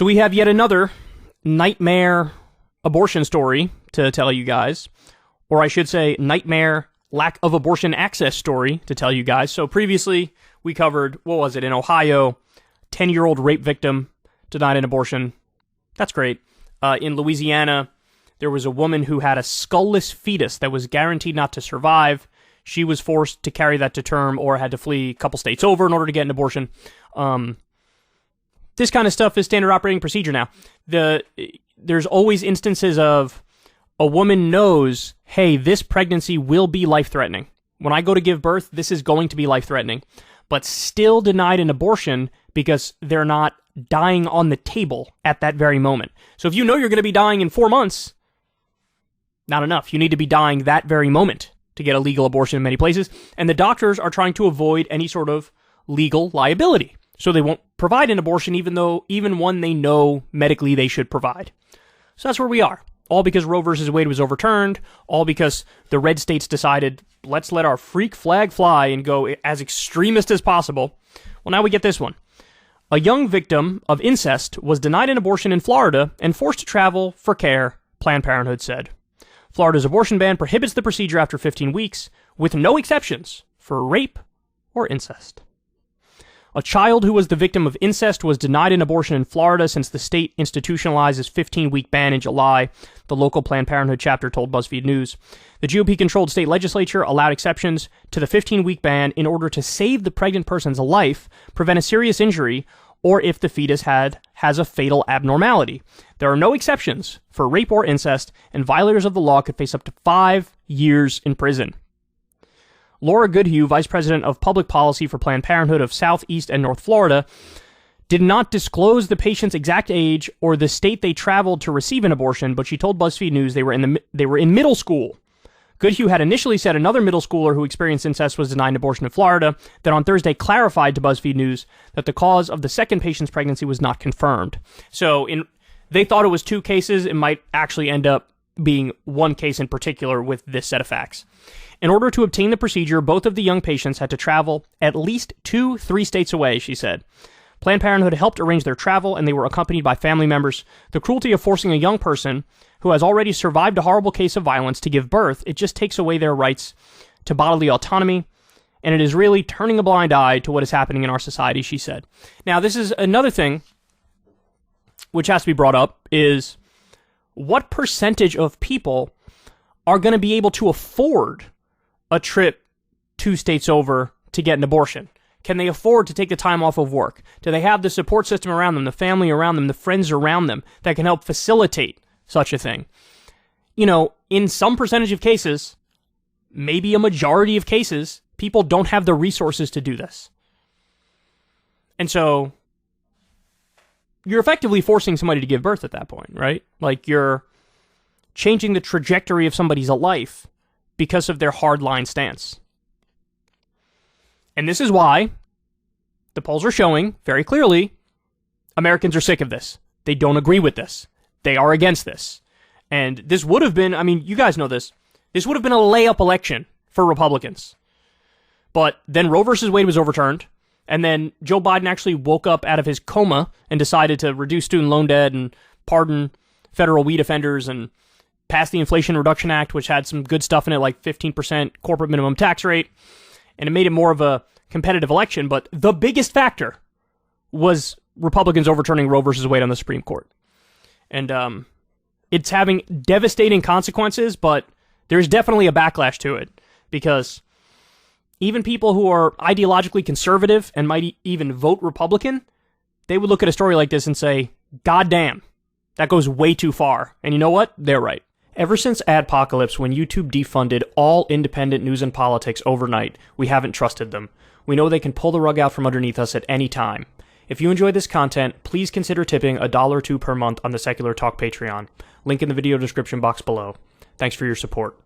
So we have yet another nightmare abortion story to tell you guys. Or I should say, nightmare lack of abortion access story to tell you guys. So previously, we covered, what was it, in Ohio, 10-year-old rape victim denied an abortion. That's great. In Louisiana, there was a woman who had a skullless fetus that was guaranteed not to survive. She was forced to carry that to term or had to flee a couple states over in order to get an abortion. This kind of stuff is standard operating procedure now. There's always instances of a woman knows, hey, this pregnancy will be life-threatening. When I go to give birth, this is going to be life-threatening. But still denied an abortion because they're not dying on the table at that very moment. So if you know you're going to be dying in 4 months, not enough. You need to be dying that very moment to get a legal abortion in many places. And the doctors are trying to avoid any sort of legal liability. So they won't provide an abortion even one they know medically they should provide. So that's where we are. All because Roe versus Wade was overturned. All because the red states decided, let's let our freak flag fly and go as extremist as possible. Well, now we get this one. A young victim of incest was denied an abortion in Florida and forced to travel for care, Planned Parenthood said. Florida's abortion ban prohibits the procedure after 15 weeks, with no exceptions for rape or incest. A child who was the victim of incest was denied an abortion in Florida since the state institutionalized its 15-week ban in July, the local Planned Parenthood chapter told BuzzFeed News. The GOP-controlled state legislature allowed exceptions to the 15-week ban in order to save the pregnant person's life, prevent a serious injury, or if the fetus has a fatal abnormality. There are no exceptions for rape or incest, and violators of the law could face up to 5 years in prison. Laura Goodhue, Vice President of Public Policy for Planned Parenthood of Southeast and North Florida, did not disclose the patient's exact age or the state they traveled to receive an abortion, but she told BuzzFeed News they were in middle school. Goodhue had initially said another middle schooler who experienced incest was denied an abortion in Florida, then on Thursday clarified to BuzzFeed News that the cause of the second patient's pregnancy was not confirmed. So they thought it was 2 cases. It might actually end up being 1 case in particular with this set of facts. In order to obtain the procedure, both of the young patients had to travel at least 3 states away, she said. Planned Parenthood helped arrange their travel, and they were accompanied by family members. The cruelty of forcing a young person who has already survived a horrible case of violence to give birth, it just takes away their rights to bodily autonomy, and it is really turning a blind eye to what is happening in our society, she said. Now, this is another thing which has to be brought up, is what percentage of people are going to be able to afford a trip 2 states over to get an abortion? Can they afford to take the time off of work? Do they have the support system around them, the family around them, the friends around them that can help facilitate such a thing? You know, in some percentage of cases, maybe a majority of cases, people don't have the resources to do this. And so you're effectively forcing somebody to give birth at that point, right? Like, you're changing the trajectory of somebody's life because of their hardline stance. And this is why the polls are showing very clearly Americans are sick of this. They don't agree with this. They are against this. And this would have been, I mean, you guys know this. This would have been a layup election for Republicans. But then Roe versus Wade was overturned. And then Joe Biden actually woke up out of his coma and decided to reduce student loan debt and pardon federal weed offenders and passed the Inflation Reduction Act, which had some good stuff in it, like 15% corporate minimum tax rate. And it made it more of a competitive election. But the biggest factor was Republicans overturning Roe versus Wade on the Supreme Court. And it's having devastating consequences, but there's definitely a backlash to it. Because even people who are ideologically conservative and might even vote Republican, they would look at a story like this and say, God damn, that goes way too far. And you know what? They're right. Ever since Adpocalypse, when YouTube defunded all independent news and politics overnight, we haven't trusted them. We know they can pull the rug out from underneath us at any time. If you enjoy this content, please consider tipping $1 or $2 per month on the Secular Talk Patreon. Link in the video description box below. Thanks for your support.